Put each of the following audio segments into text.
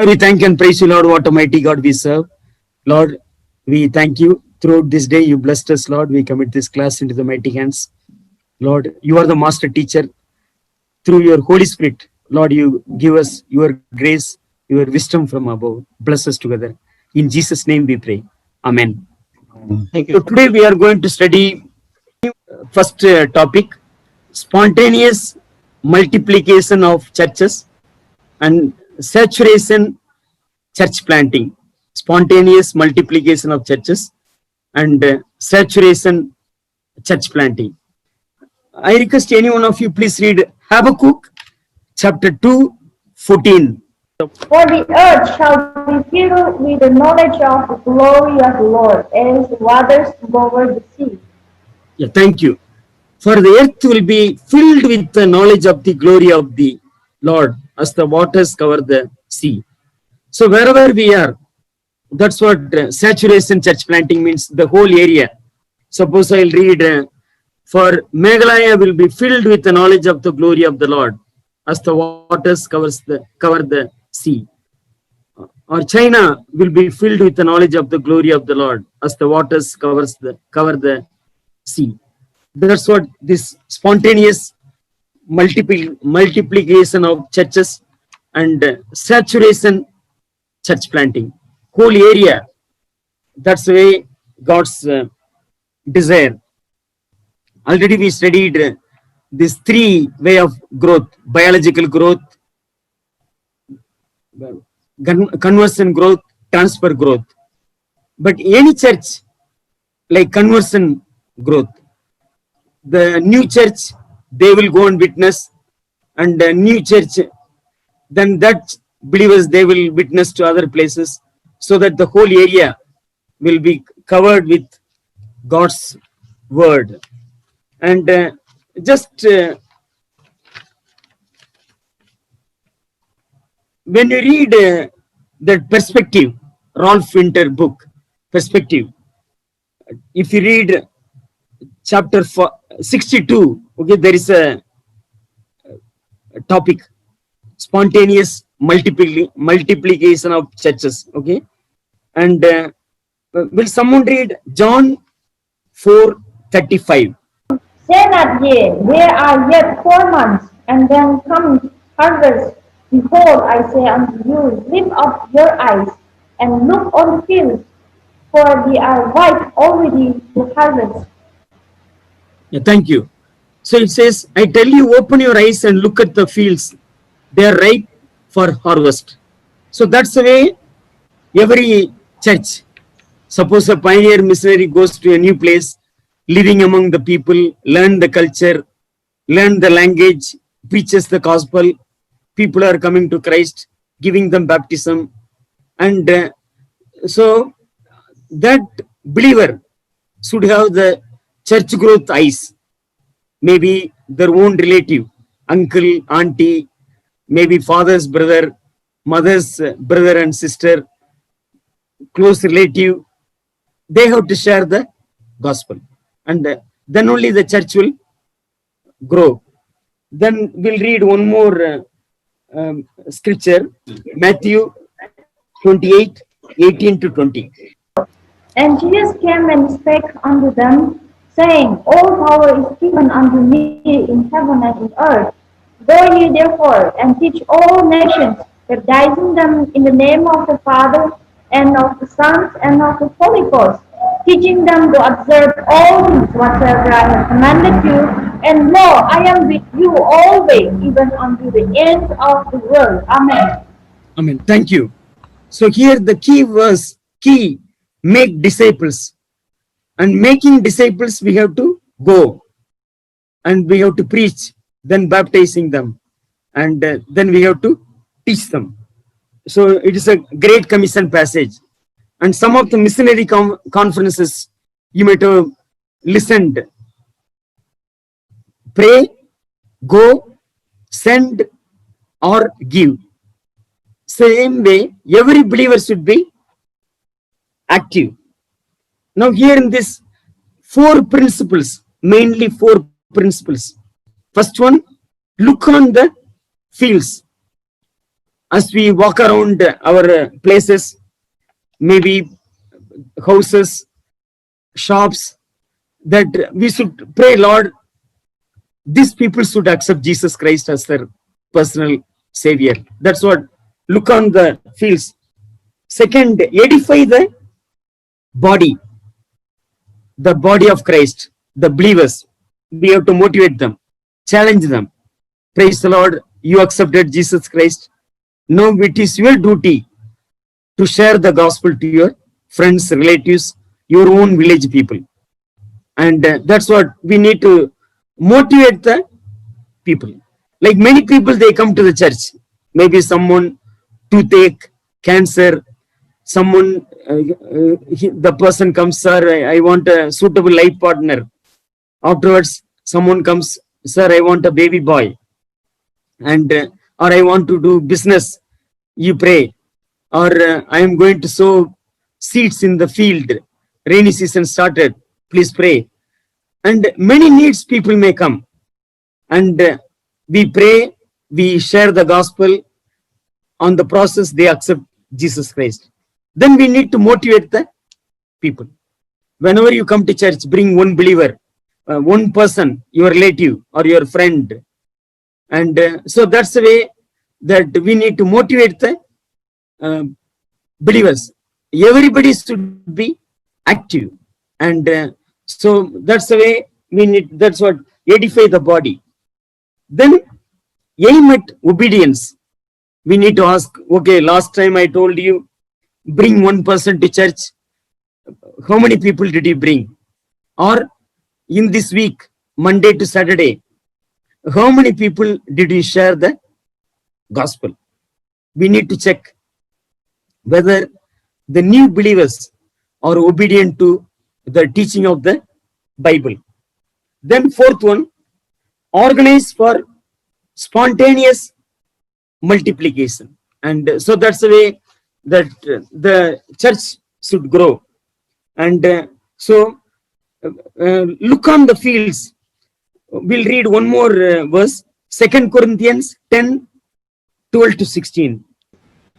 We thank and praise you, Lord. What a mighty God we serve. Lord, we thank you. Throughout this day, you blessed us, Lord. We commit this class into the mighty hands. Lord, you are the master teacher. Through your Holy Spirit, Lord, you give us your grace, your wisdom from above. Bless us together. In Jesus' name we pray. Amen. Thank you. So today we are going to study first topic, spontaneous multiplication of churches and saturation church planting. Spontaneous multiplication of churches and saturation church planting. I request any one of you please read Habakkuk chapter 2:14. For the earth shall be filled with the knowledge of the glory of the Lord, as the waters cover the sea. Yeah, thank you. For the earth will be filled with the knowledge of the glory of the Lord as the waters cover the sea. So wherever we are, that's what saturation church planting means, the whole area. Suppose I'll read, for Meghalaya will be filled with the knowledge of the glory of the Lord as the waters cover the sea. Or China will be filled with the knowledge of the glory of the Lord as the waters cover the sea. That's what this spontaneous multiplication of churches and saturation church planting, whole area. That's the way God's desire. Already we studied this three way of growth: biological growth, conversion growth, transfer growth. But any church like conversion growth, the new church, they will go and witness, and the new church, then that believers, they will witness to other places, so that the whole area will be covered with God's word. And just when you read that Perspective, Rolf Winter book, Perspective, if you read chapter 62, okay, there is a topic, spontaneous multiplication of churches, okay. And will someone read John 4:35? Say not ye, there are yet 4 months, and then come harvest. Behold, I say unto you, lift up your eyes, and look on the fields, for they are white already to harvest. Yeah, thank you. So it says, I tell you, open your eyes and look at the fields. They are ripe for harvest. So that's the way every church. Suppose a pioneer missionary goes to a new place, living among the people, learn the culture, learn the language, preaches the gospel. People are coming to Christ, giving them baptism. And so that believer should have the church growth eyes. Maybe their own relative, uncle, auntie, maybe father's brother, mother's brother and sister, close relative, they have to share the gospel. And then only the church will grow. Then we'll read one more scripture, Matthew 28:18-20. And Jesus came and spake unto them, saying, All power is given unto me in heaven and in earth. Go ye therefore, and teach all nations, baptizing them in the name of the Father, and of the Son, and of the Holy Ghost, teaching them to observe all things whatsoever I have commanded you. And lo, I am with you always, even unto the end of the world. Amen. Amen. Thank you. So here the key verse, make disciples. And making disciples, we have to go and we have to preach, then baptizing them, and then we have to teach them. So it is a great commission passage. And some of the missionary conferences you might have listened. Pray, go, send, or give. Same way, every believer should be active. Now here in this 4 principles, mainly 4 principles. First one, look on the fields. as we walk around our places, maybe houses, shops, that we should pray, Lord, these people should accept Jesus Christ as their personal savior. That's what look on the fields. Second, edify body, the body of Christ, the believers. We have to motivate them, challenge them. Praise the Lord, you accepted Jesus Christ. Now it is your duty to share the gospel to your friends, relatives, your own village people. And that's what we need to motivate the people. Like many people, they come to the church. Maybe someone toothache, cancer, someone, the person comes, sir, I want a suitable life partner. Afterwards, someone comes, sir, I want a baby boy. And or I want to do business. You pray. Or I am going to sow seeds in the field. Rainy season started. Please pray. And many needs people may come. And we pray, we share the gospel. On the process, they accept Jesus Christ. Then we need to motivate the people. Whenever you come to church, bring one believer, one person, your relative or your friend. And so that's the way that we need to motivate the believers. Everybody should be active. And so that's the way we need, that's what edify the body. Then aim at obedience. We need to ask, okay, last time I told you, bring one person to church. How many people did you bring? Or in this week, Monday to Saturday, how many people did you share the gospel? We need to check whether the new believers are obedient to the teaching of the Bible. Then fourth one, organize for spontaneous multiplication. And so that's the way that the church should grow. And so look on the fields. We'll read one more verse, 2 Corinthians 10, 12 to 16.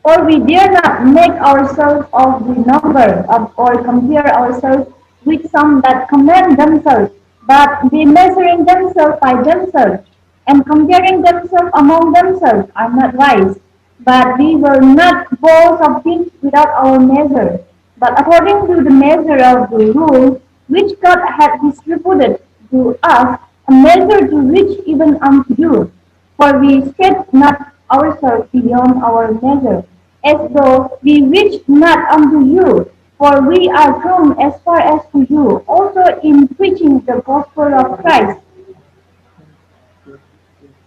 For we dare not make ourselves of the number of, or compare ourselves with some that commend themselves, but they measuring themselves by themselves, and comparing themselves among themselves are not wise. But we will not boast of things without our measure, but according to the measure of the rule which God hath distributed to us, a measure to reach even unto you. For we stretch not ourselves beyond our measure, as though we reach not unto you. For we are come as far as to you, also in preaching the gospel of Christ.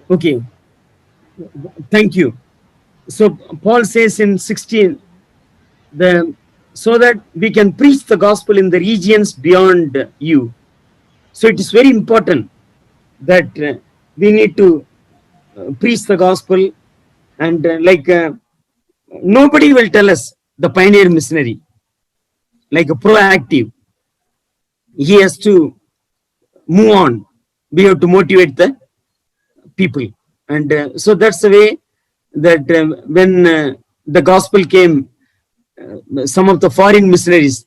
Okay, thank you. So Paul says in 16, so that we can preach the gospel in the regions beyond you. So it is very important that we need to preach the gospel. And nobody will tell us, the pioneer missionary, like a proactive. He has to move on. We have to motivate the people. And so that's the way that when the gospel came, some of the foreign missionaries,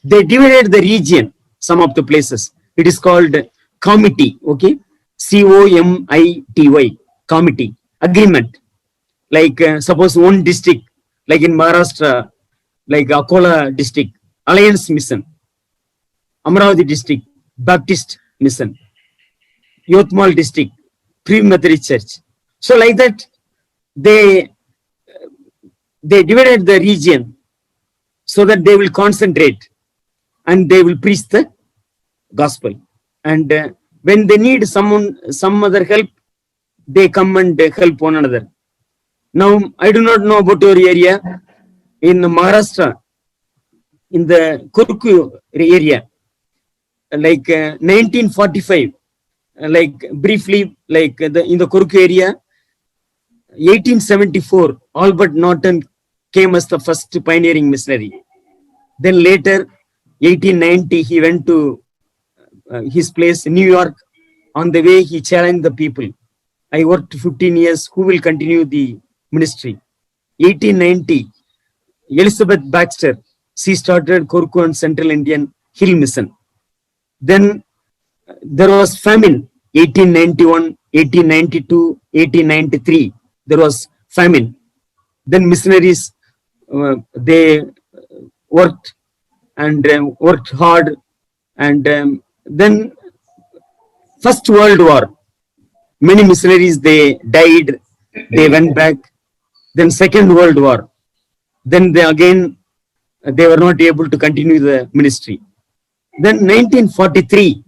they divided the region, some of the places. It is called committee, okay? COMITY, committee, agreement. Like suppose one district, like in Maharashtra, like Akola district, Alliance Mission, Amravati district, Baptist Mission, Yothmal district, Free Methodist Church. So like that, they divided the region so that they will concentrate and they will preach the gospel. And when they need someone, some other help, they come and help one another. Now, I do not know about your area. In Maharashtra, in the Kurku area, like 1945, like briefly, like in the Kurku area, 1874, Albert Norton came as the first pioneering missionary. Then later, 1890, he went to his place, New York. On the way, he challenged the people. I worked 15 years. Who will continue the ministry? 1890, Elizabeth Baxter, she started Korku and Central Indian Hill Mission. Then there was famine, 1891, 1892, 1893. There was famine. Then missionaries, they worked and worked hard. And then First World War, many missionaries, they died, they went back. Then Second World War, then they again, they were not able to continue the ministry. Then 1943,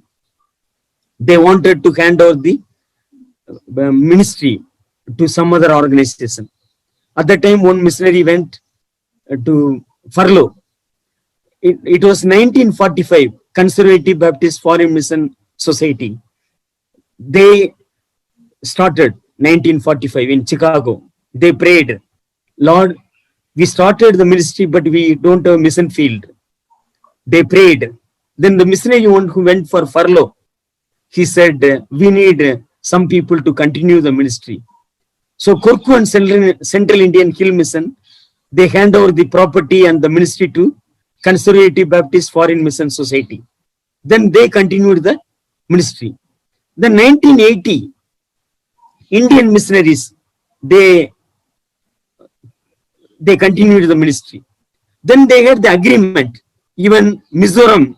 they wanted to hand over the ministry to some other organization. At that time, one missionary went to furlough. It was 1945, Conservative Baptist Foreign Mission Society. They started 1945 in Chicago. They prayed, Lord, we started the ministry, but we don't have a mission field. They prayed. Then the missionary one who went for furlough, he said, we need some people to continue the ministry. So Korku and Central Indian Hill Mission, they hand over the property and the ministry to Conservative Baptist Foreign Mission Society. Then they continued the ministry. Then 1980, Indian missionaries, they continued the ministry. Then they had the agreement. Even Mizoram,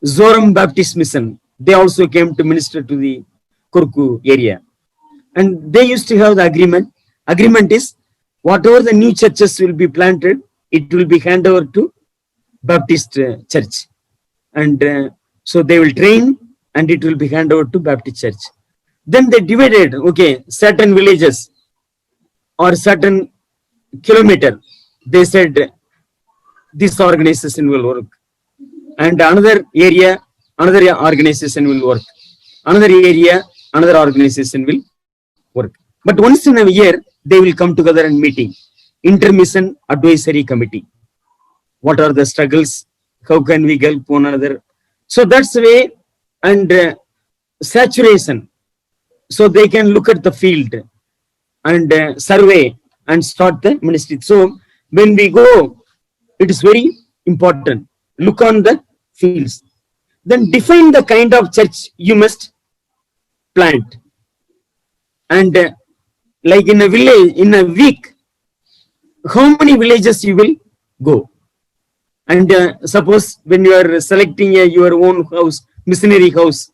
Zoram Baptist Mission, they also came to minister to the Korku area. And they used to have the agreement. Agreement is, whatever the new churches will be planted, it will be handed over to Baptist church. And so they will train and it will be handed over to Baptist church. Then they divided, okay, certain villages or certain kilometer. They said, this organization will work. And another area, another organization will work. Another area, another organization will work. But once in a year, they will come together and meeting. Intermission Advisory Committee. What are the struggles? How can we help one another? So that's the way. And saturation. So they can look at the field and survey and start the ministry. So when we go, it is very important. Look on the fields. Then define the kind of church you must plant. And like in a village, in a week, how many villages you will go? And suppose when you are selecting your own house, missionary house,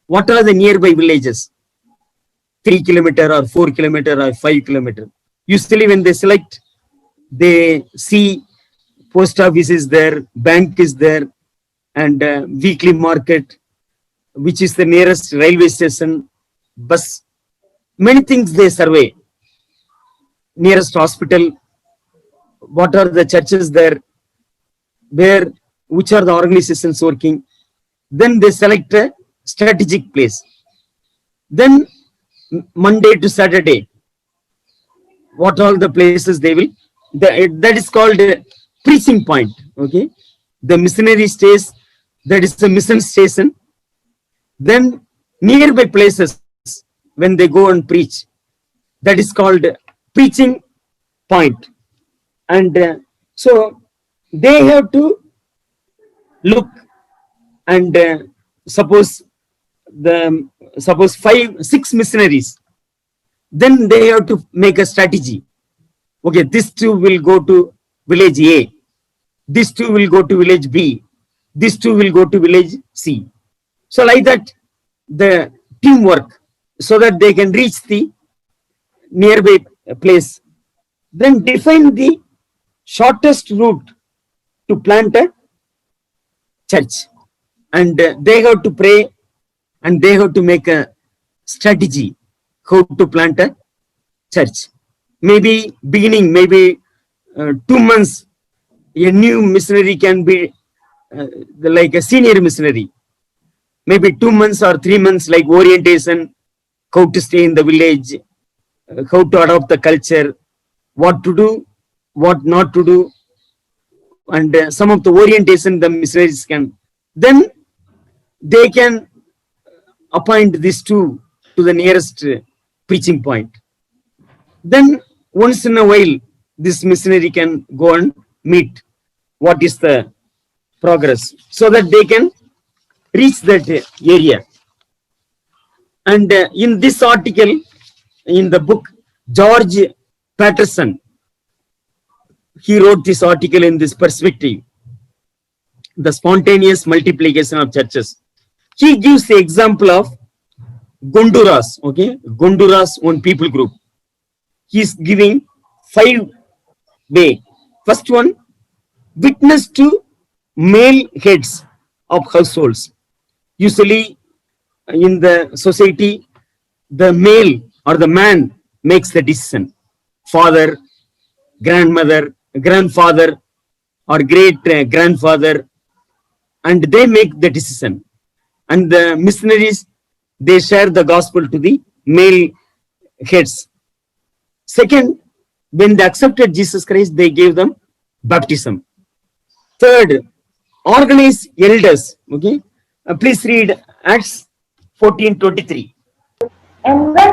what are the nearby villages? 3 kilometer or 4 kilometer or 5 kilometer. Usually when they select, they see post office is there, bank is there, and weekly market, which is the nearest railway station, bus. Many things they survey. Nearest hospital, what are the churches there, where, which are the organizations working. Then they select a strategic place. Then Monday to Saturday, what all the places they will, that is called a preaching point. Okay, the missionary stays, that is the mission station. Then nearby places, when they go and preach, that is called preaching point. And so they have to look and suppose 5-6 missionaries, then they have to make a strategy. Okay, these two will go to village A, these two will go to village B, these two will go to village C. So like that, the teamwork, so that they can reach the nearby place. Then define the shortest route to plant a church. And they have to pray and they have to make a strategy how to plant a church. Maybe beginning, maybe 2 months, a new missionary can be like a senior missionary. Maybe 2 months or 3 months, like orientation, how to stay in the village, how to adopt the culture, what to do, what not to do, and some of the orientation the missionaries can. Then they can appoint these two to the nearest preaching point. Then once in a while this missionary can go and meet what is the progress, so that they can reach that area. And in this article, in the book, George Patterson, he wrote this article in this perspective, the spontaneous multiplication of churches. He gives the example of Gonduras, okay, Gonduras one people group. He is giving 5 way. First one, witness to male heads of households. Usually in the society, the male or the man makes the decision. Father, grandmother, grandfather, or great grandfather, and they make the decision. And the missionaries, they share the gospel to the male heads. Second, when they accepted Jesus Christ, they gave them baptism. Third, organize elders. Okay, please read Acts 14:23. And when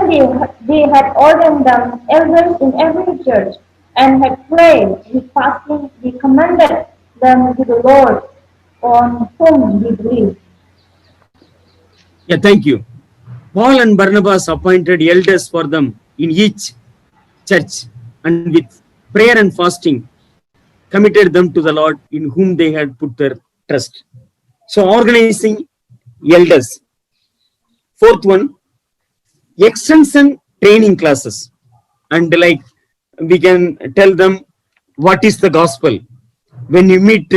they had ordained them elders in every church, and had prayed with fasting, they commended them to the Lord on whom they believed. Yeah, thank you. Paul and Barnabas appointed elders for them in each church, and with prayer and fasting, committed them to the Lord in whom they had put their trust. So, organizing elders. Fourth one, extension training classes. And like we can tell them what is the gospel. When you meet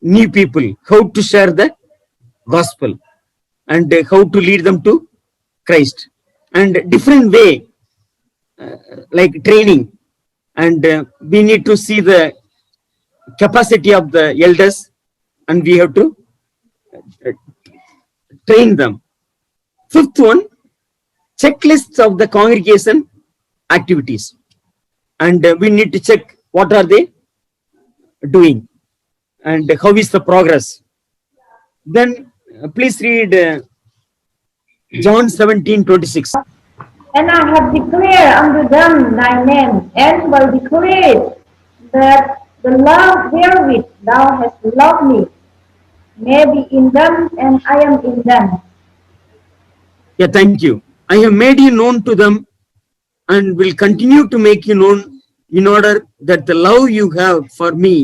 new people, how to share the gospel and how to lead them to Christ. And different way, like training. And we need to see the capacity of the elders, and we have to train them. Fifth one, checklists of the congregation activities, and we need to check what are they doing and how is the progress. Then please read John 17:26. And I have declared unto them thy name, and will declare it, that the love wherewith thou hast loved me may be in them, and I am in them. Yeah, thank you. I have made you known to them and will continue to make you known, in order that the love you have for me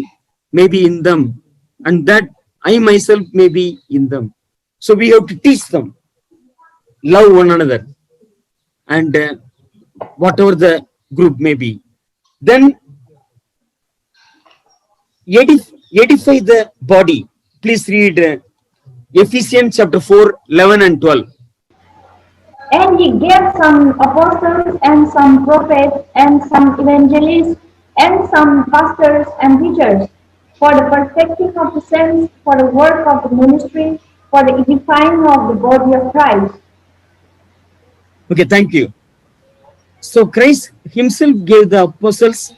may be in them, and that I myself may be in them. So we have to teach them, love one another, and whatever the group may be. Then edify the body. Please read Ephesians chapter 4, 11 and 12. And he gave some apostles, and some prophets, and some evangelists, and some pastors and teachers, for the perfecting of the saints, for the work of the ministry, for the edifying of the body of Christ. Okay, thank you. So Christ himself gave the apostles,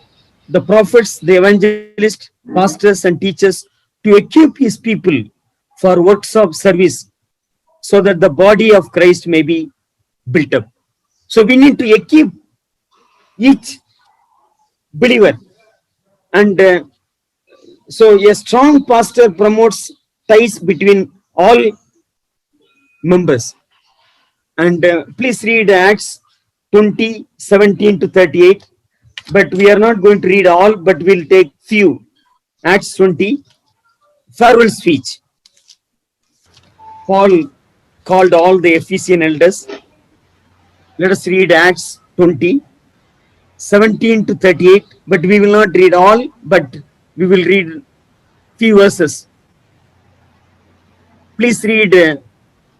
the prophets, the evangelists, pastors and teachers to equip his people for works of service, so that the body of Christ may be built up. So we need to equip each believer, and so a strong pastor promotes ties between all members. And please read Acts 20:17-38. But we are not going to read all, but we'll take few. Acts 20, farewell speech. Paul called all the Ephesian elders. Let us read Acts 20:17-38. But we will not read all, but we will read few verses. Please read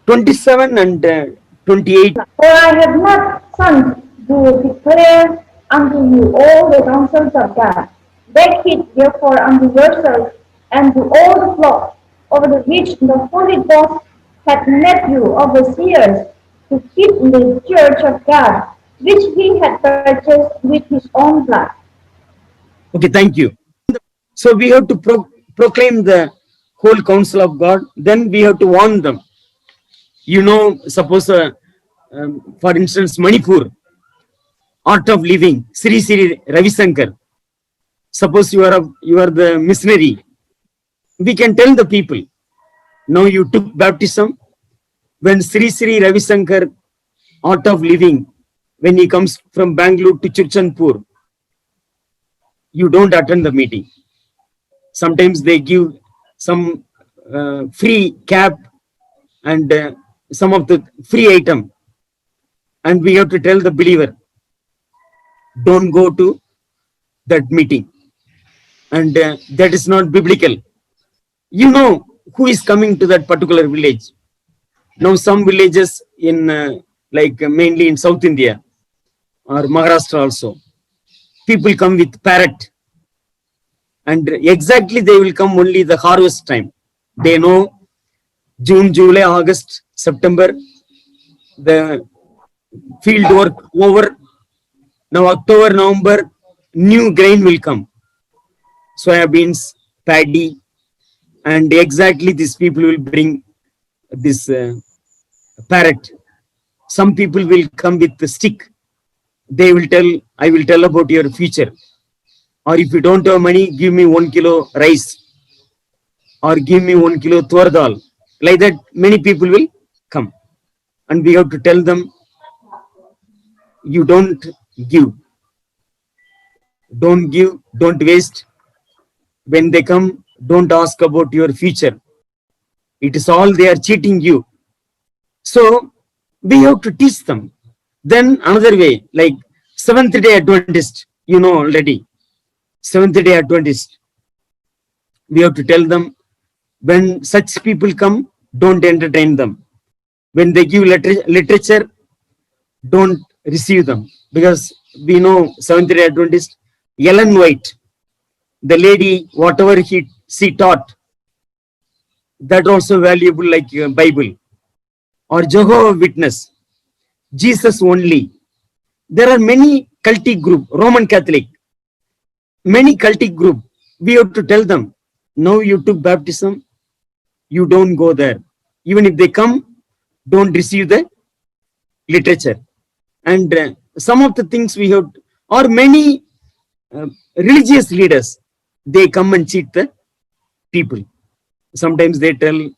27 and 28. For I have not sent to declare unto you all the counsels of God. Take heed therefore unto yourself and to all the flock, over the which the Holy Ghost hath made you overseers, to keep the church of God, which he had purchased with his own blood. Okay, thank you. So we have to proclaim the whole counsel of God. Then we have to warn them. You know, suppose for instance, Manipur, Art of Living, Sri Sri Ravi Shankar. Suppose you are the missionary. We can tell the people, now you took baptism. When Sri Sri Ravi Shankar, Art of Living, when he comes from Bangalore to Churchanpur, you don't attend the meeting. Sometimes they give some free cab and some of the free item, and we have to tell the believer, don't go to that meeting, and that is not biblical. You know who is coming to that particular village. Now some villages in mainly in South India or Maharashtra also, people come with parrot, and exactly they will come only the harvest time. They know June, July, August, September, the field work over. Now October, November, new grain will come. Soybeans, paddy, and exactly these people will bring this parrot. Some people will come with the stick. They will tell, I will tell about your future. Or if you don't have money, give me 1 kilo rice. Or give me 1 kilo tur dal. Like that, many people will come. And we have to tell them, you don't give. Don't give, don't waste. When they come, don't ask about your future. It is all they are cheating you. So we have to teach them. Then another way, like Seventh-day Adventist, you know already. Seventh-day Adventist. We have to tell them, when such people come, don't entertain them. When they give literature, don't receive them. Because we know Seventh-day Adventist, Ellen White, the lady, whatever she taught, that also valuable like Bible. Or Jehovah's Witness, Jesus only. There are many cultic group, Roman Catholic, many cultic group. We have to tell them, now you took baptism, you don't go there. Even if they come, don't receive the literature. And some of the things we have, or many religious leaders, they come and cheat the people. Sometimes they tell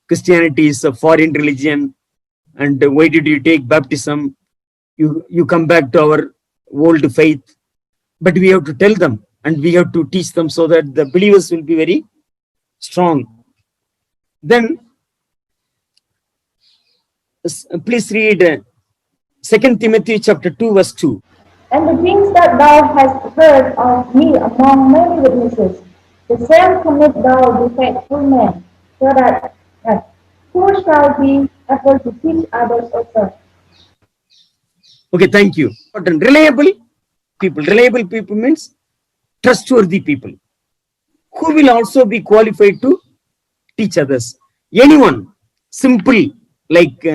Christianity is a foreign religion, and why did you take baptism? You come back to our old faith. But we have to tell them, and we have to teach them so that the believers will be very strong. Then please read 2 Timothy chapter 2 verse 2. And the things that thou hast heard of me among many witnesses, the same commit thou to faithful men, so that who shall be able to teach others also. Okay, thank you. Reliable people. Reliable people means trustworthy people, who will also be qualified to teach others. Anyone, simple, like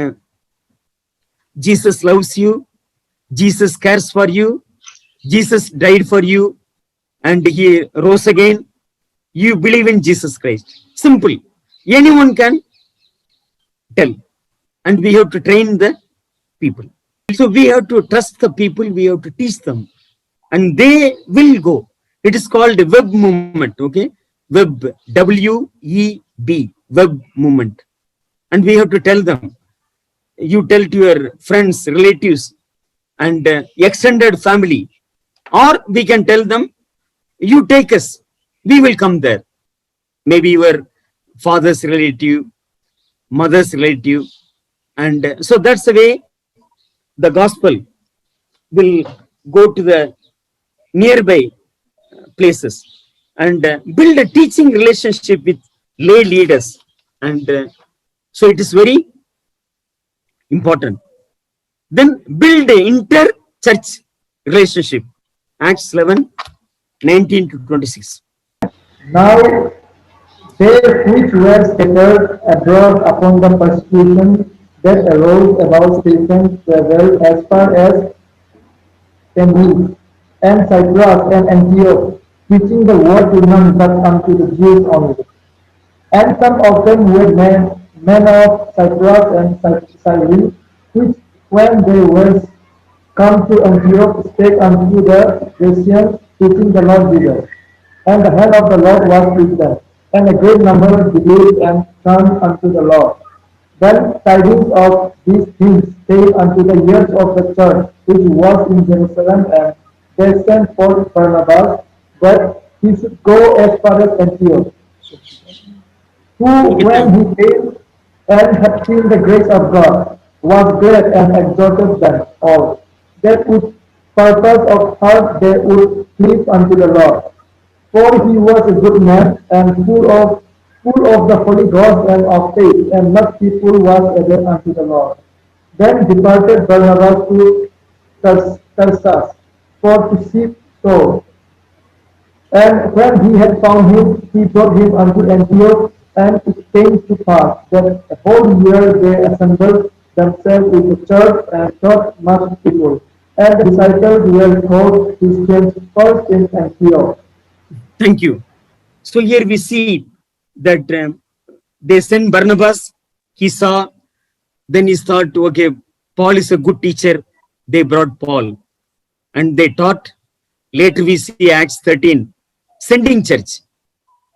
Jesus loves you, Jesus cares for you, Jesus died for you, and he rose again. You believe in Jesus Christ. Simple. Anyone can tell. And we have to train the people. So we have to trust the people, we have to teach them. And they will go. It is called web movement, okay? Web, W-E-B, web movement. And we have to tell them. You tell to your friends, relatives, and extended family. Or we can tell them, you take us, we will come there. Maybe your father's relative, mother's relative. And so that's the way the gospel will go to the nearby places and build a teaching relationship with lay leaders. And so it is very important. Then build a inter-church relationship. Acts 11, 19 to 26. Now they which were scattered abroad upon the persecution that arose about Stephen traveled as far as Phoenix and Cyprus and Antioch, preaching the word to none but unto the Jews only. And some of them were men of Cyprus and Cyrene, which when they were come to Antioch, spake unto the Christians, preaching the Lord Jesus. And the hand of the Lord was with them, and a great number believed and turned unto the Lord. Then tidings of these things came unto the ears of the church which was in Jerusalem, and they sent forth Barnabas, that he should go as far as Antioch, who, when he came and had seen the grace of God, was glad and exhorted them all, that with purpose of heart they would cleave unto the Lord. For he was a good man, and full of the Holy Ghost and of faith, and much people was added unto the Lord. Then departed Barnabas to Tarsus for to seek Saul. And when he had found him, he brought him unto Antioch, and it came to pass that a whole year they assembled themselves with the church and taught much people. And the disciples were called Christians first in Antioch. Thank you. So here we see that they sent Barnabas. He saw, then he thought, okay, Paul is a good teacher. They brought Paul and they taught. Later we see Acts 13, sending church,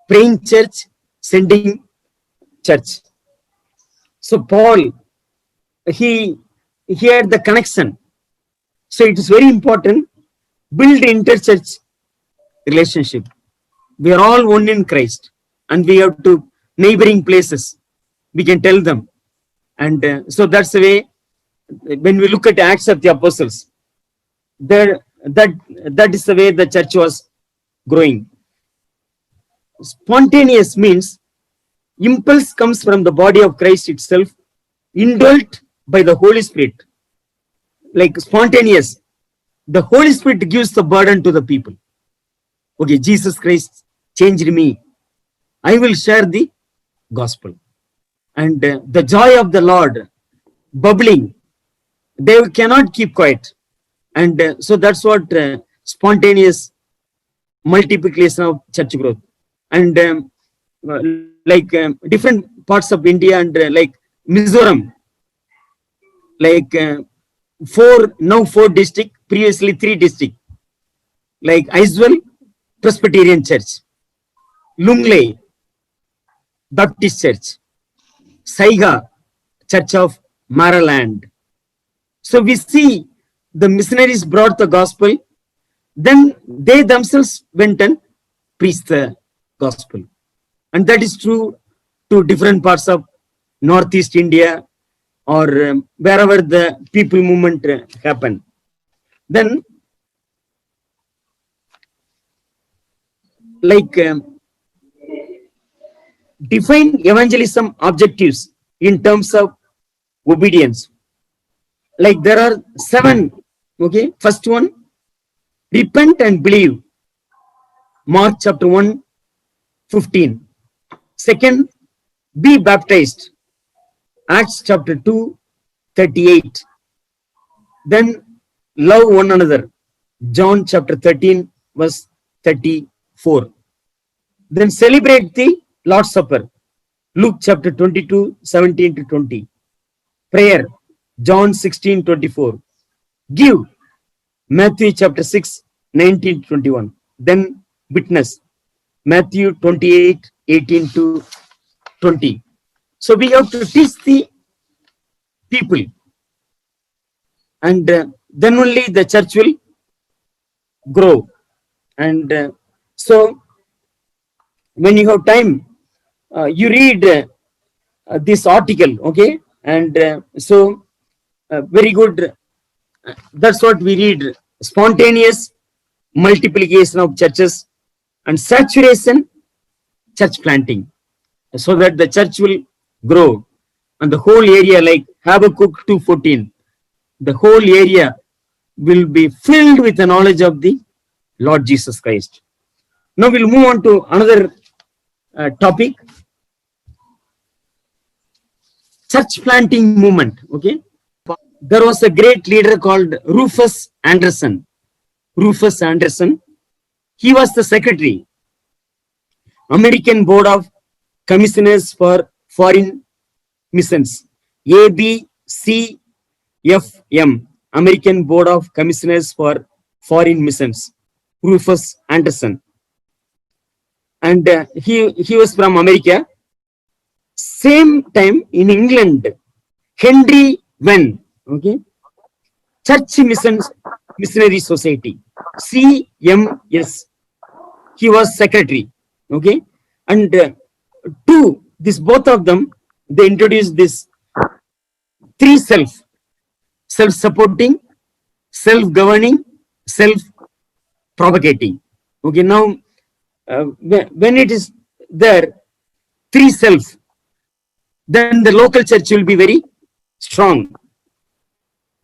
praying church, sending church. So Paul, he had the connection. So it is very important, build interchurch relationship. We are all one in Christ, and we have to neighboring places. We can tell them, and so that's the way. When we look at Acts of the Apostles, that is the way the church was growing. Spontaneous means impulse comes from the body of Christ itself, indwelt by the Holy Spirit. Like spontaneous, the Holy Spirit gives the burden to the people. Okay, Jesus Christ changed me. I will share the gospel. And the joy of the Lord bubbling, they cannot keep quiet. And so that's what spontaneous multiplication of church growth. And different parts of India and like Mizoram, like four district, previously 3 district, like Aizwal Presbyterian Church, Lunglei Baptist Church, Saiga Church of Maraland. So we see the missionaries brought the gospel, then they themselves went and preached the gospel. And that is true to different parts of Northeast India or wherever the people movement happened. Then define evangelism objectives in terms of obedience. Like there are 7. Okay, first one, repent and believe. Mark chapter 1:15. Second, be baptized. Acts chapter 2:38. Then love one another. John chapter 13 verse 34. Then celebrate the Lord's Supper. Luke chapter 22:17-20. Prayer. John 16:24. Give. Matthew chapter 6:19-21. Then witness. Matthew 28:18-20. So we have to teach the people, and then only the church will grow. And so when you have time, you read this article, okay, and so very good. That's what we read: spontaneous multiplication of churches and saturation church planting, so that the church will grow, and the whole area, like Habakkuk 2:14, the whole area will be filled with the knowledge of the Lord Jesus Christ. Now we'll move on to another topic: church planting movement. Okay, there was a great leader called Rufus Anderson. Rufus Anderson, he was the secretary, American Board of Commissioners for Foreign Missions, ABCFM. American Board of Commissioners for Foreign Missions, Rufus Anderson. And he was from America. Same time in England, Henry Venn, okay, Church Missionary Society, CMS. He was secretary, okay, and both of them, they introduced this three self-supporting, self-governing, self-propagating. Okay, now when it is there, three self, then the local church will be very strong.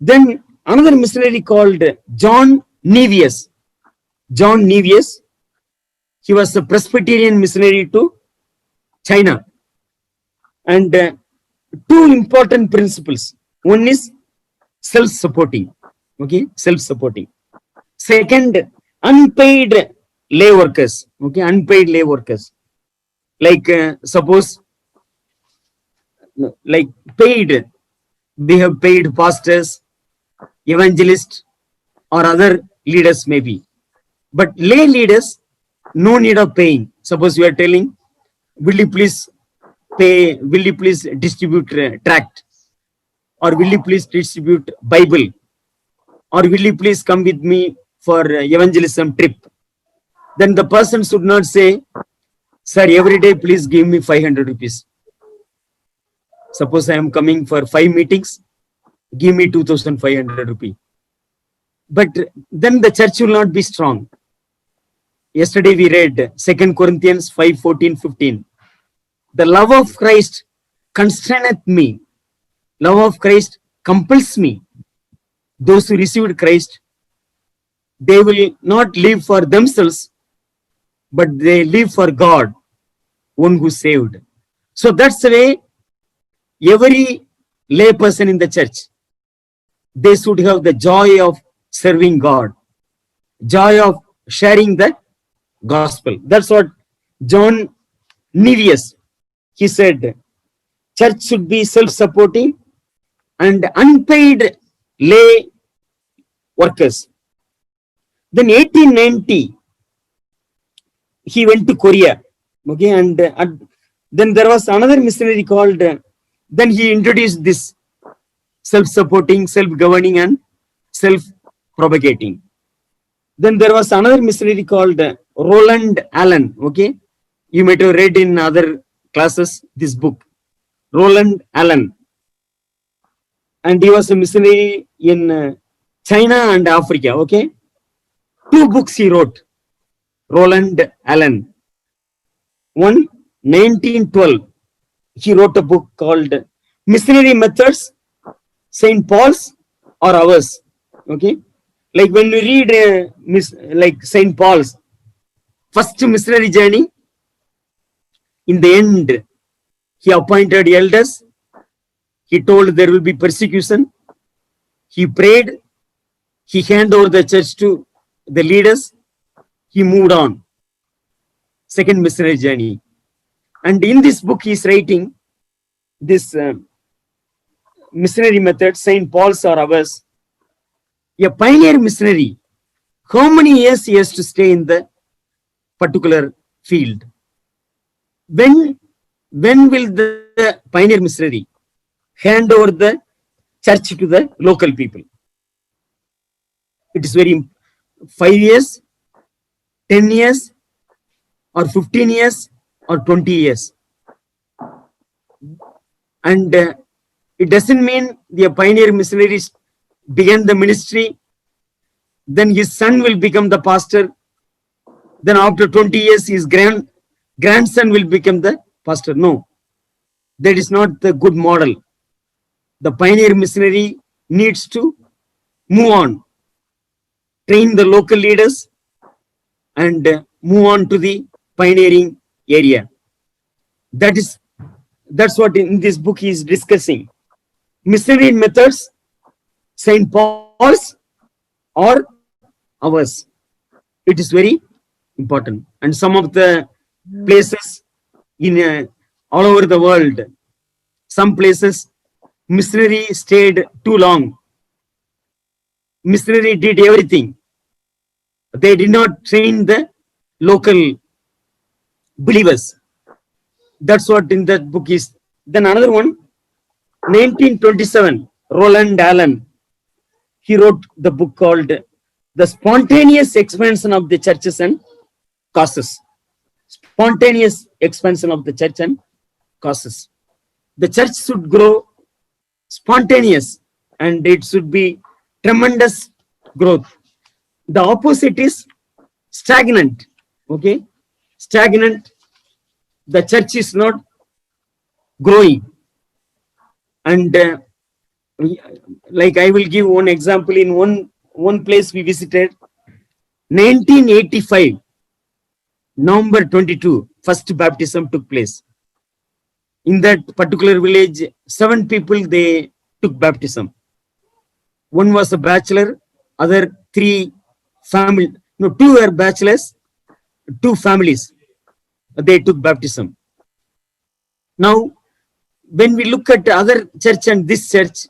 Then another missionary called John Nevius. John Nevius, he was a Presbyterian missionary to China. And two important principles. One is self-supporting. Okay, self-supporting. Second, unpaid lay workers. Okay, unpaid lay workers. Like suppose, like paid, we have paid pastors, evangelists, or other leaders maybe. But lay leaders, no need of paying. Suppose you are telling, will you please pay, will you please distribute tract, or will you please distribute Bible, or will you please come with me for evangelism trip? Then the person should not say, sir, every day please give me 500 rupees. Suppose I am coming for 5 meetings, give me 2,500 rupees. But then the church will not be strong. Yesterday we read 2 Corinthians 5:14-15. The love of Christ constraineth me. Love of Christ compels me. Those who received Christ, they will not live for themselves, but they live for God, one who saved. So that's the way every lay person in the church, they should have the joy of serving God, joy of sharing the gospel. That's what John Nevius, he said, church should be self-supporting and unpaid lay workers. Then 1890, he went to Korea. Okay, and then there was another missionary called, then he introduced this self-supporting, self-governing, and self-propagating. Then there was another missionary called Roland Allen. Okay, you might have read in other classes this book, Roland Allen. And he was a missionary in China and Africa. Okay, 2 books he wrote, Roland Allen. One, 1912, he wrote a book called Missionary Methods, St. Paul's or Ours. Okay, like when we read like St. Paul's first missionary journey, in the end, he appointed elders. He told there will be persecution. He prayed. He handed over the church to the leaders. He moved on. Second missionary journey. And in this book, he is writing this missionary method, St. Paul's or Ours. A pioneer missionary, how many years he has to stay in the particular field? When will the pioneer missionary hand over the church to the local people? It is very 5 years, 10 years, or 15 years, or 20 years. And it doesn't mean the pioneer missionaries began the ministry, then his son will become the pastor, then after 20 years his grandson will become the pastor. No, that is not the good model. The pioneer missionary needs to move on, train the local leaders, and move on to the pioneering area. That's what in this book he is discussing. Missionary methods, St. Paul's or Ours. It is very important. And some of the places in all over the world, some places missionary stayed too long. missionary did everything. They did not train the local believers. That's what in that book is. Then another one, 1927, Roland Allen, he wrote the book called The Spontaneous Expansion of the Churches and Causes. Spontaneous expansion of the church and causes. The church should grow spontaneous and it should be tremendous growth. The opposite is stagnant. Okay, stagnant. The church is not growing. And like I will give one example. In one place we visited, 1985, November 22, first baptism took place. In that particular village, 7 people, they took baptism. One was a bachelor, other 3 family, no, 2 were bachelors, 2 families, they took baptism. Now, when we look at other church and this church,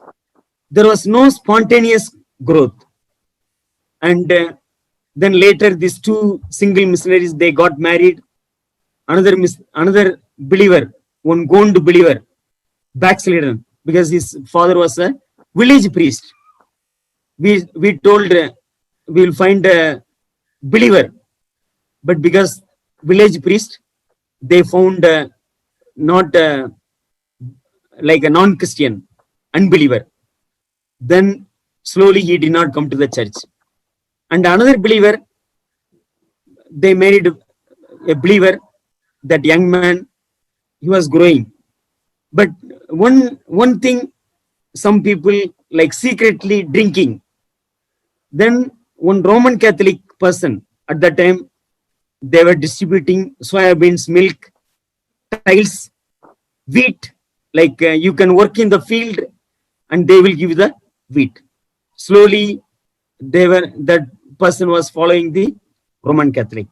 there was no spontaneous growth. And then later, these 2 single missionaries, they got married. Another believer, one Gond believer, backslidden because his father was a village priest. We told we will find a believer, but because village priest, they found not like a non-Christian, unbeliever. Then slowly he did not come to the church. And another believer, they married a believer, that young man, he was growing. But one thing, some people like secretly drinking. Then one Roman Catholic person, at that time, they were distributing soybeans, milk, tiles, wheat, like you can work in the field and they will give you the wheat. Slowly, that person was following the Roman Catholic.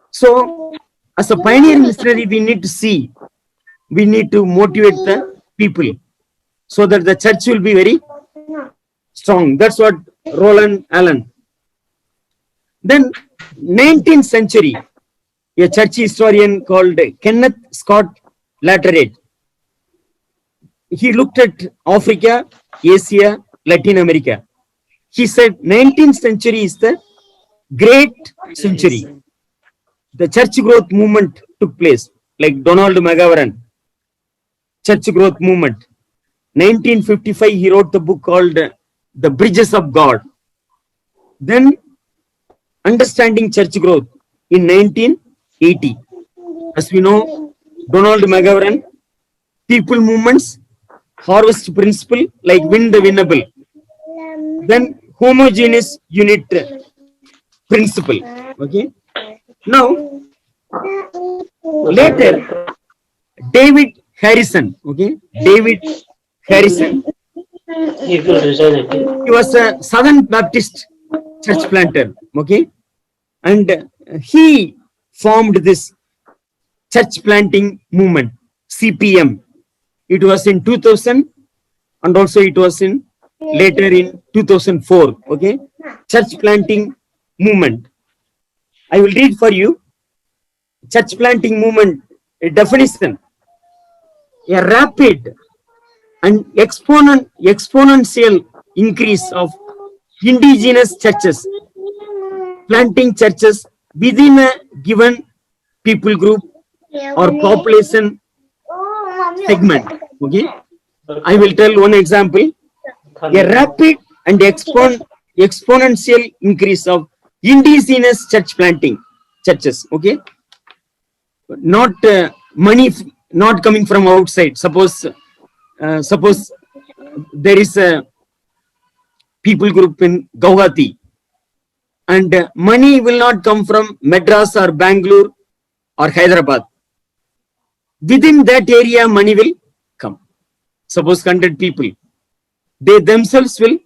So, as a pioneer missionary, we need to see, we need to motivate the people so that the church will be very strong. That's what Roland Allen. Then 19th century, a church historian called Kenneth Scott Latterate, he looked at Africa, Asia, Latin America. He said 19th century is the great century. The church growth movement took place, like Donald McGavran, church growth movement. 1955, he wrote the book called The Bridges of God. Then Understanding Church Growth in 1980. As we know, Donald McGavran, people movements, harvest principle, like win the winnable. Then homogeneous unit principle. Okay. Now, later, David Harrison. Okay, David Harrison. He was a Southern Baptist church planter. Okay, and he formed this church planting movement, CPM. It was in 2000, and also it was in later in 2004. Okay, church planting movement. I will read for you. Church planting movement, a definition: a rapid and exponential increase of indigenous churches, planting churches within a given people group or population segment. Okay, I will tell one example. A rapid and exponential increase of indigenous church planting churches. Okay, not money not coming from outside. Suppose there is a people group in Guwahati, and money will not come from Madras or Bangalore or Hyderabad. Within that area, money will come. Suppose 100 people, they themselves will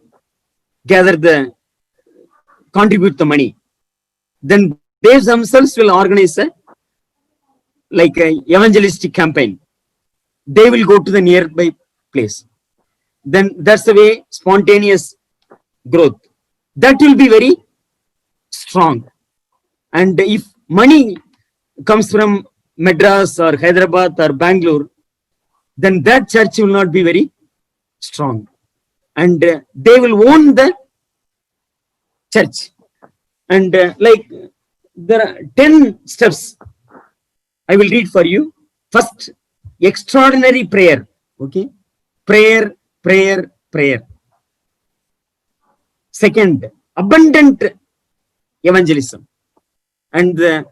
contribute the money. Then they themselves will organize a evangelistic campaign. They will go to the nearby place. Then that's the way spontaneous growth. that will be very strong. And if money comes from Madras or Hyderabad or Bangalore, then that church will not be very strong. And they will own the church. And like there are 10 steps I will read for you. First, extraordinary prayer. Okay. Prayer, prayer, prayer. Second, abundant evangelism and the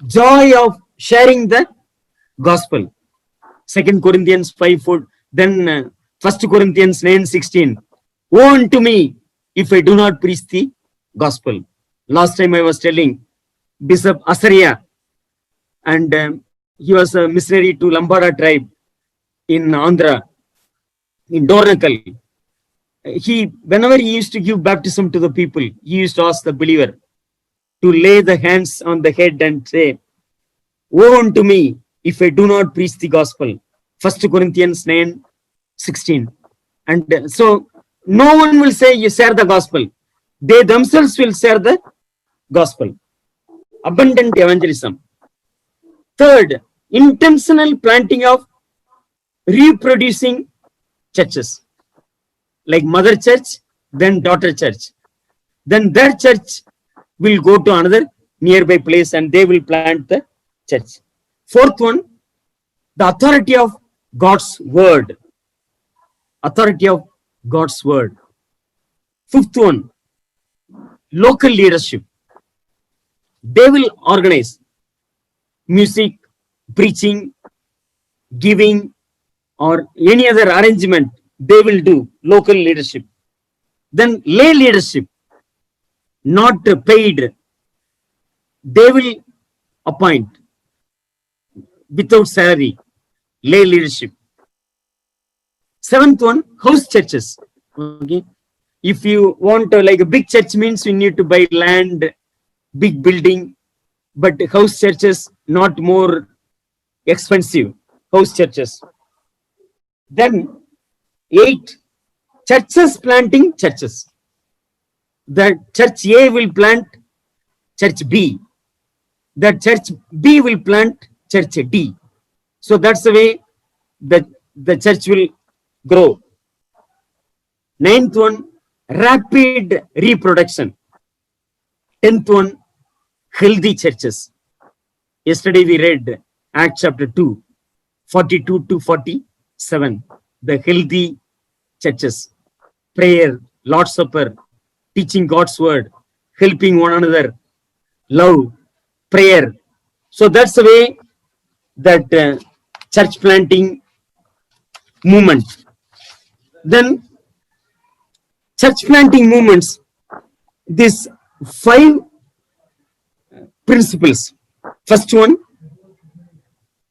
joy of sharing the gospel. 2 Corinthians 5:4. Then 1 Corinthians 9:16. Woe unto me if I do not preach the gospel. Last time I was telling Bishop Asaria, and he was a missionary to Lambada tribe in Andhra, in Dornakal. Whenever he used to give baptism to the people, he used to ask the believer to lay the hands on the head and say, woe unto me if I do not preach the gospel. 1 Corinthians 9:16. And so no one will say you share the gospel. They themselves will share the gospel. Abundant evangelism. Third, intentional planting of reproducing churches. Like mother church, then daughter church. Then their church will go to another nearby place and they will plant the church. Fourth one, the authority of God's word. Authority of God's word. Fifth one, local leadership. They will organize music, preaching, giving, or any other arrangement. They will do local leadership. Then lay leadership, not paid. They will appoint without salary. Lay leadership. Seventh one, house churches. Okay. If you want like a big church means you need to buy land, big building, but house churches not more expensive. House churches. Then 8, churches planting churches. The church A will plant church B. The church B will plant church D. So that's the way the church will grow. 9th one, rapid reproduction. 10th one, healthy churches. Yesterday we read Acts chapter 2, 42 to 47. The healthy churches. Prayer, Lord's Supper, teaching God's word, helping one another, love, prayer. So that's the way that church planting movement. Then church planting movements, these 5 principles. First one,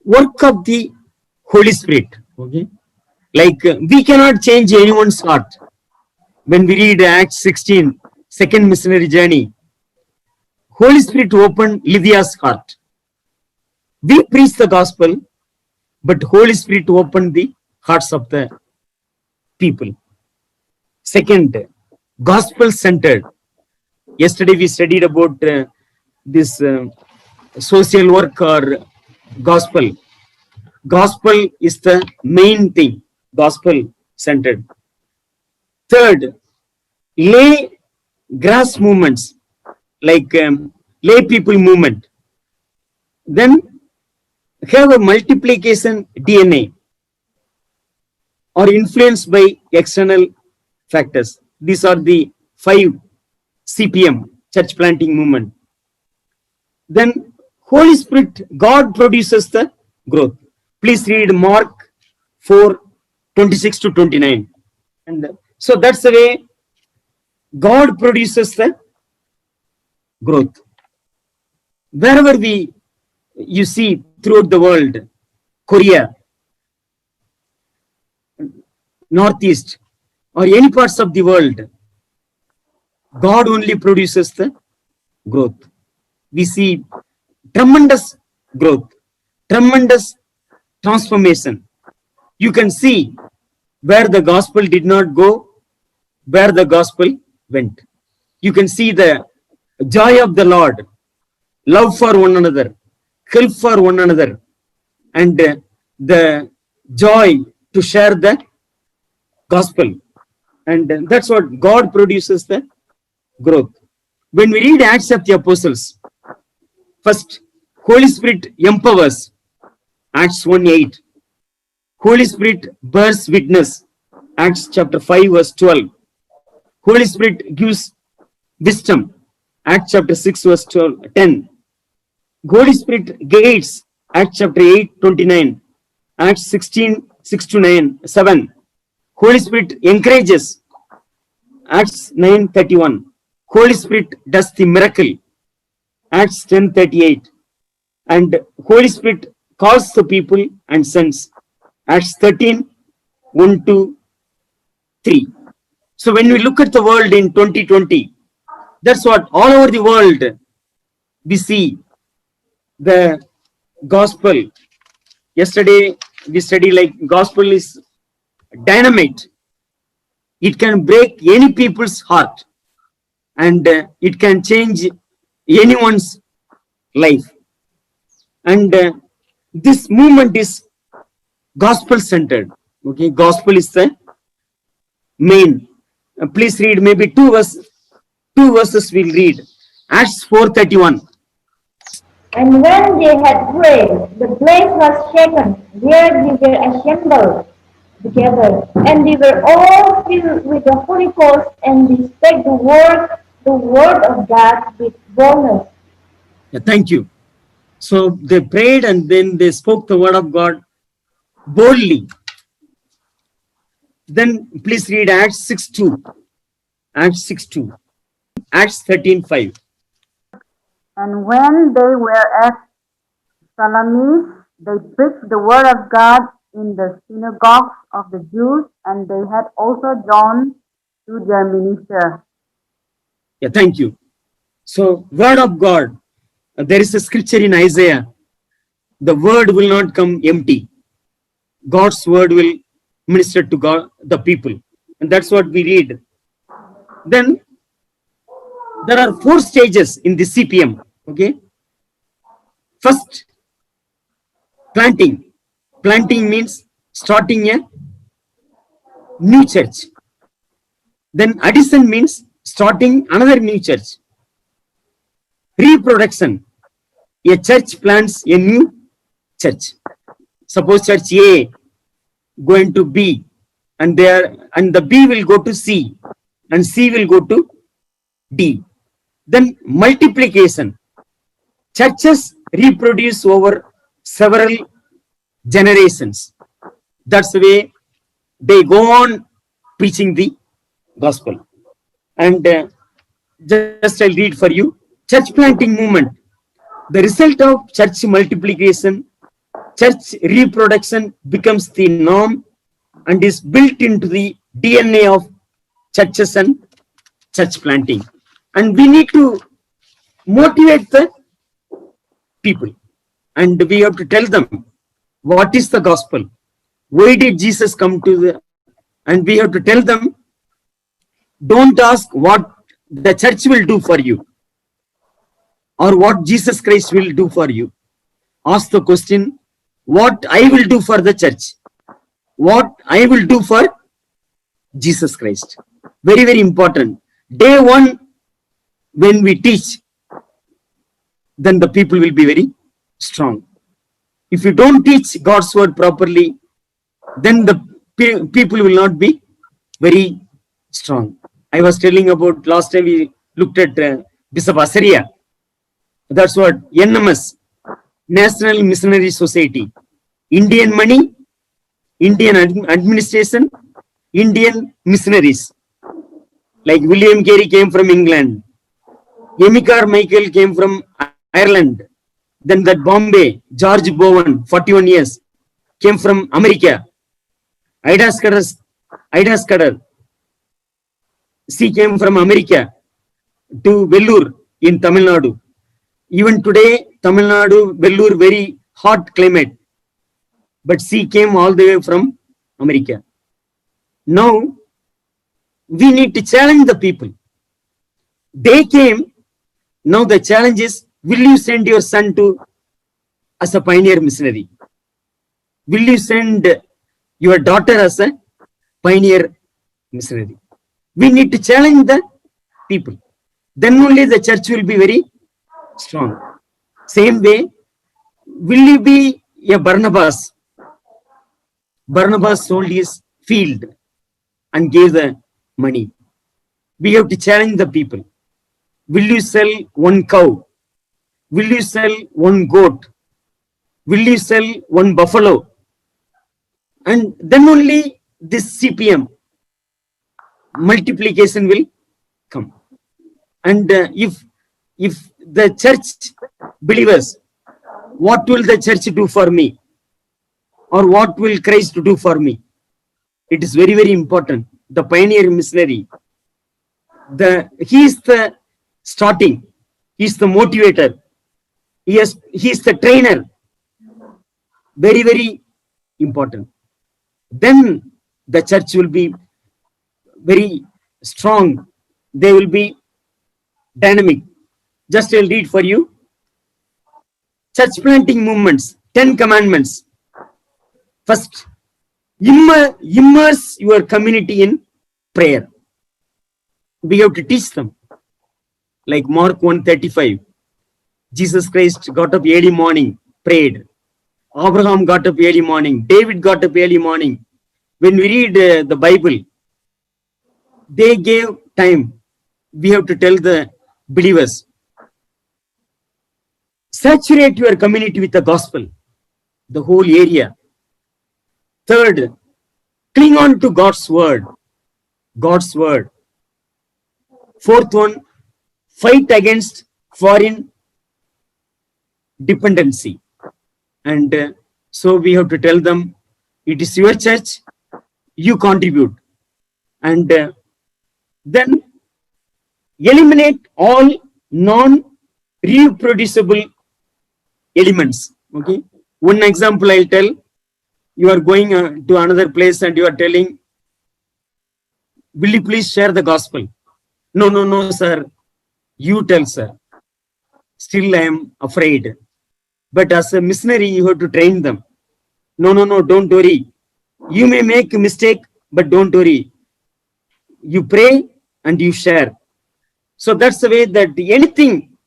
work of the Holy Spirit. Okay. Like we cannot change anyone's heart. When we read Acts 16, second missionary journey, Holy Spirit opened Lydia's heart. We preach the gospel, but Holy Spirit opened the hearts of the people. Second, gospel centered. Yesterday we studied about this social work or gospel. Gospel is the main thing. Gospel centered. Third, lay grass movements like lay people movement. Then have a multiplication DNA or influenced by external factors. These are the 5 CPM, church planting movement. Then Holy Spirit, God produces the growth. Please read Mark 4, 26 to 29. And so that's the way God produces the growth. Wherever you see throughout the world, Korea, Northeast, or any parts of the world, God only produces the growth. We see tremendous growth, tremendous transformation. You can see where the gospel did not go, where the gospel went. you can see the joy of the Lord, love for one another, help for one another, and the joy to share the gospel. And that's what God produces the growth. When we read Acts of the Apostles, first, Holy Spirit empowers, Acts 1:8. Holy Spirit bears witness, Acts chapter 5 verse 12. Holy Spirit gives wisdom, Acts chapter 6 verse 10. Holy Spirit guides, Acts chapter 8:29. Acts 16:6-9, 7. Holy Spirit encourages, Acts 9:31. Holy Spirit does the miracle, Acts 10:38. And Holy Spirit calls the people and sends, Acts 13:1-3. So when we look at the world in 2020, that's what all over the world we see the gospel. Yesterday we study like gospel is dynamite. It can break any people's heart, and it can change anyone's life. And this movement is gospel centered. Okay, gospel is the main. Please read maybe two verses we'll read. Acts 4:31. And when they had prayed, the place was shaken where they were assembled together, and they were all filled with the Holy Ghost, and they spake the word of God with boldness. Yeah, thank you. So they prayed and then they spoke the word of God boldly. Then please read Acts 6:2. Acts 6:2. Acts 13:5. And when they were at Salamis, they preached the word of God in the synagogues of the Jews, and they had also John to their minister. Yeah, thank you. So, word of God. There is a scripture in Isaiah. The word will not come empty. God's word will minister to God, the people. And that's what we read. Then there are 4 stages in the CPM. Okay. First, planting. Planting means starting a new church. Then addition means starting another new church. Reproduction. A church plants a new church. Suppose church A going to B, and the B will go to C, and C will go to D. Then multiplication. Churches reproduce over several generations. That's the way they go on preaching the gospel. And just I'll read for you. Church planting movement. The result of church multiplication, church reproduction becomes the norm and is built into the DNA of churches and church planting. And we need to motivate the people, and we have to tell them what is the gospel, why did Jesus come to the, and we have to tell them, don't ask what the church will do for you or what Jesus Christ will do for you. Ask the question, what I will do for the church, what I will do for Jesus Christ. Very, very important. Day one, when we teach, then the people will be very strong. If you don't teach God's word properly, then the people will not be very strong. I was telling about last time we looked at Bishop Asaria. That's what NMS, National Missionary Society. Indian money, Indian administration, Indian missionaries. Like William Carey came from England. Amy Carmichael came from Ireland. Then that Bombay, George Bowen, 41 years, came from America. Ida Scudder, she came from America to Vellore in Tamil Nadu. Even today, Tamil Nadu, Vellore, very hot climate. But she came all the way from America. Now, we need to challenge the people. They came. Now the challenge is, will you send your son to as a pioneer missionary? Will you send your daughter as a pioneer missionary? We need to challenge the people. Then only the church will be very strong. Same way, will you be a Barnabas? Barnabas sold his field and gave the money. We have to challenge the people. Will you sell one cow? Will you sell one goat? Will you sell one buffalo? And then only this CPM multiplication will come. And if the church believers, what will the church do for me? Or what will Christ do for me? It is very, very important. The pioneer missionary, he is the starting, he is the motivator, he is the trainer. Very, very important. Then the church will be very strong. They will be dynamic. Just I'll read for you. Church planting movements, 10 commandments. First, immerse your community in prayer. We have to teach them. Like Mark 1:35, Jesus Christ got up early morning, prayed. Abraham got up early morning. David got up early morning. When we read the Bible, they gave time. We have to tell the believers, saturate your community with the gospel, the whole area. Third, cling on to God's word. God's word. Fourth one, fight against foreign dependency. And so we have to tell them, it is your church, you contribute. And then eliminate all non-reproducible elements. Okay. One example I'll tell. You are going to another place and you are telling, will you please share the gospel? No, sir. You tell, sir. Still I am afraid. But as a missionary, you have to train them. No, don't worry. You may make a mistake, but don't worry. You pray and you share. So that's the way that anything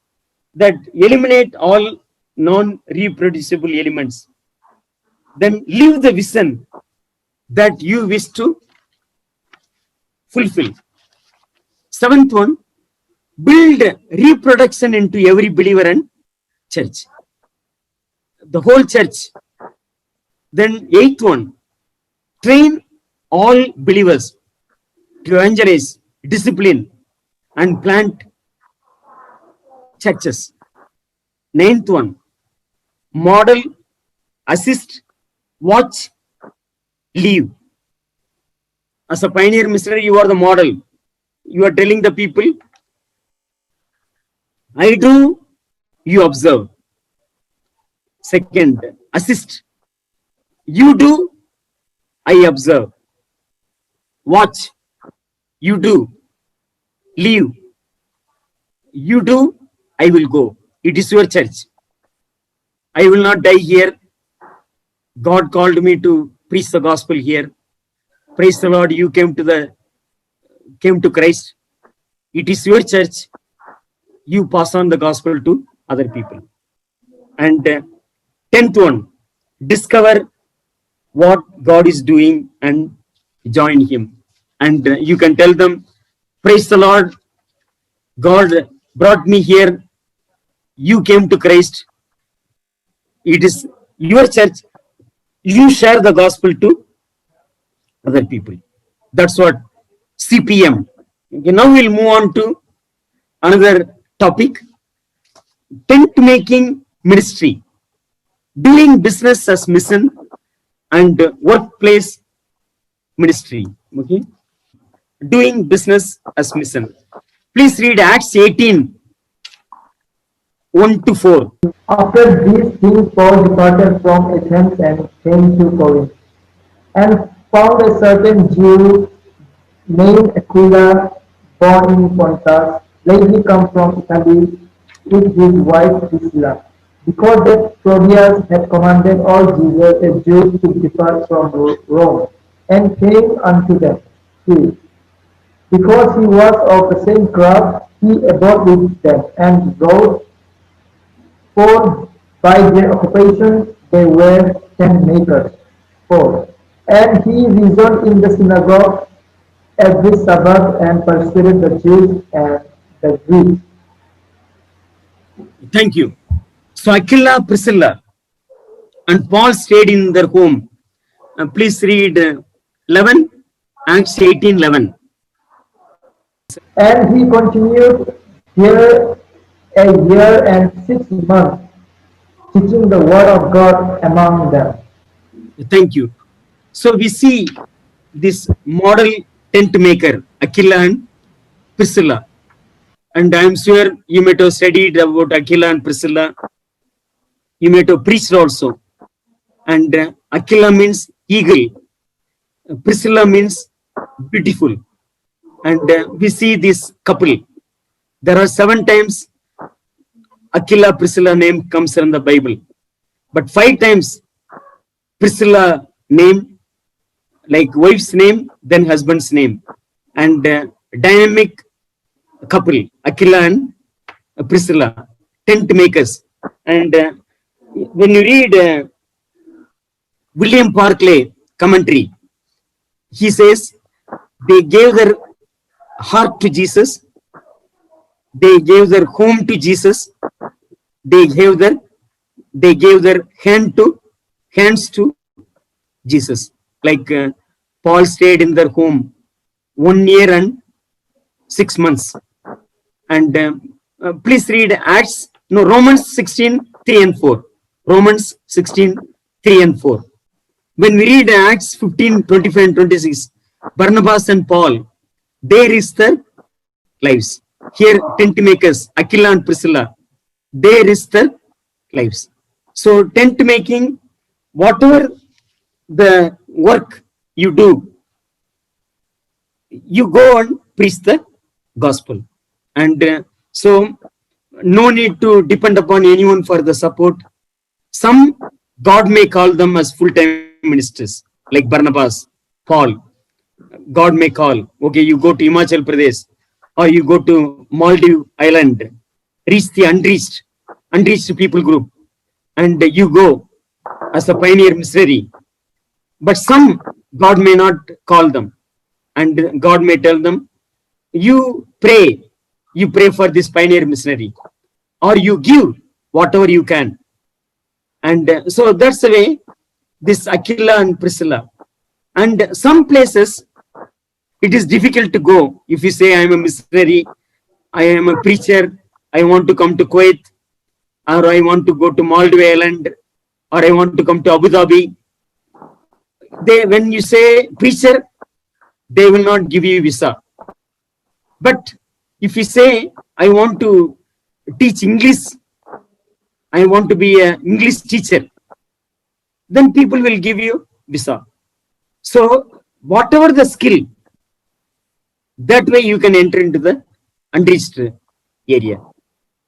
that eliminate all non-reproducible elements, then live the vision that you wish to fulfill. Seventh one, build reproduction into every believer and church. The whole church. Then eighth one, train all believers to evangelize, discipline, and plant churches. Ninth one, model, assist, watch, leave. As a pioneer missionary, you are the model. You are telling the people, I do, you observe. Second, assist. You do, I observe. Watch. You do. Leave. You do, I will go. It is your church. I will not die here. God called me to preach the gospel here. Praise the Lord, you came to Christ. It is your church. You pass on the gospel to other people. And 10th one, discover what God is doing and join him. And you can tell them, praise the Lord, God brought me here. You came to Christ. It is your church. You share the gospel to other people. That's what CPM. Okay, now we'll move on to another topic. Tent making ministry. Doing business as mission and workplace ministry. Okay. Doing business as mission. Please read Acts 18, 1-4. After these things, Paul departed from Athens and came to Corinth, and found a certain Jew named Aquila, born in Pontus, lately come from Italy with his wife Priscilla. Before that, Claudius had commanded all Jews to depart from Rome, and came unto them. 2. Because he was of the same crowd, he abode with them, and wrote, for by their occupation they were tent makers. 4. And he reasoned in the synagogue every Sabbath, and persuaded the Jews and the Greeks. Thank you. So Aquila, Priscilla, and Paul stayed in their home. Please read 11, Acts 18:11. And he continued here a year and 6 months, teaching the word of God among them. Thank you. So we see this model tent maker, Aquila and Priscilla. And I am sure you might have studied about Aquila and Priscilla. You might have preached also. And Aquila means eagle. Priscilla means beautiful. And we see this couple. There are 7 times Aquila, Priscilla name comes in the Bible. But 5 times Priscilla name, like wife's name, then husband's name. And dynamic couple, Aquila and Priscilla, tent makers. And when you read William Barclay commentary, he says they gave their heart to Jesus, they gave their home to Jesus, they gave their hands to Jesus. Like Paul stayed in their home 1 year and 6 months. And please read Romans 16:3-4. Romans 16:3-4. When we read Acts 15:25-26, Barnabas and Paul, they risked their lives. Here, tent makers, Aquila and Priscilla, they risked their lives. So, tent making, whatever the work you do, you go and preach the gospel. And so, no need to depend upon anyone for the support. Some God may call them as full-time ministers, like Barnabas, Paul. God may call, okay, you go to Himachal Pradesh, or you go to Maldives Island, reach the unreached people group, and you go as a pioneer missionary. But some God may not call them, and God may tell them, you pray for this pioneer missionary, or you give whatever you can. And so that's the way this Aquila and Priscilla. And some places it is difficult to go. If you say I am a missionary, I am a preacher, I want to come to Kuwait, or I want to go to Maldives Island, or I want to come to Abu Dhabi. When you say preacher, they will not give you visa. But if you say I want to teach English, I want to be an English teacher, then people will give you visa. So whatever the skill, that way you can enter into the unreached area.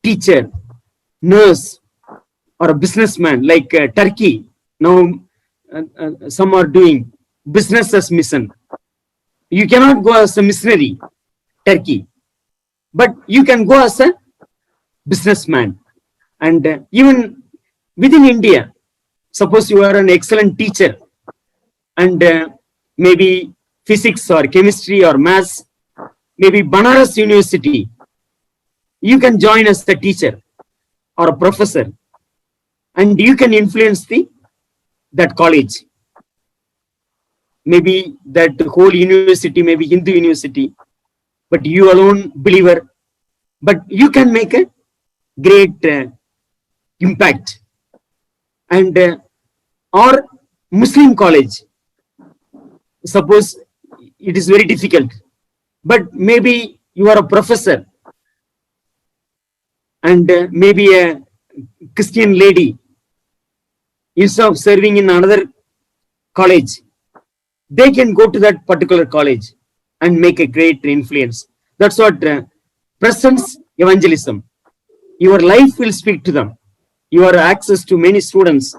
Teacher, nurse, or a businessman, like Turkey. Now some are doing business as mission. You cannot go as a missionary, Turkey, but you can go as a businessman. And even within India, suppose you are an excellent teacher, and maybe physics or chemistry or maths, maybe Banaras University, you can join as a teacher or a professor, and you can influence that college. Maybe that whole university, maybe Hindu university, but you alone believer, but you can make a great impact. And or Muslim college, suppose it is very difficult, but maybe you are a professor, and maybe a Christian lady, instead of serving in another college, they can go to that particular college and make a great influence. That's what presence evangelism. Your life will speak to them. You have access to many students,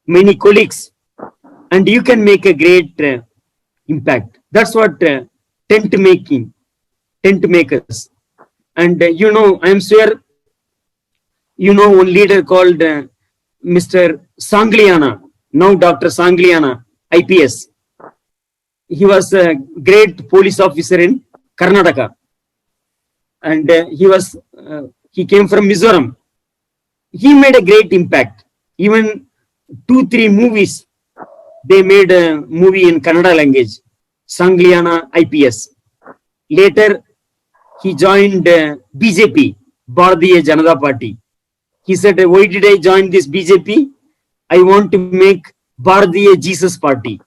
many colleagues, and you can make a great impact. That's what tent makers. And I am sure one leader called Mr. Sangliana, now Dr. Sangliana, IPS. He was a great police officer in Karnataka, and he came from Mizoram. He made a great impact. Even 2-3 movies, they made a movie in Kannada language, Sangliana IPS. Later, he joined BJP, Bharatiya Janata Party. He said, why did I join this BJP? I want to make Bharatiya Jesus Party.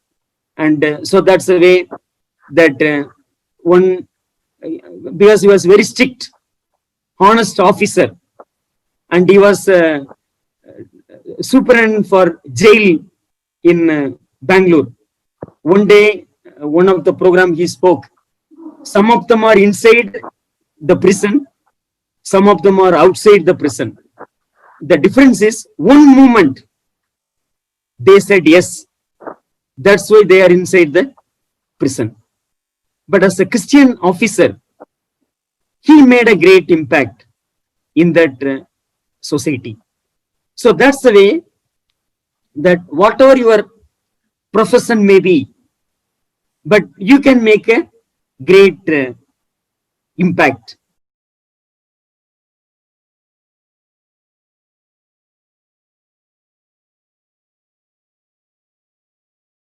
And so that's the way that because he was very strict, honest officer, and he was superintendent for jail in Bangalore. One day, one of the program he spoke, some of them are inside the prison, some of them are outside the prison. The difference is one moment they said yes, that's why they are inside the prison. But as a Christian officer, he made a great impact in that society. So that's the way that whatever your profession may be, but you can make a great impact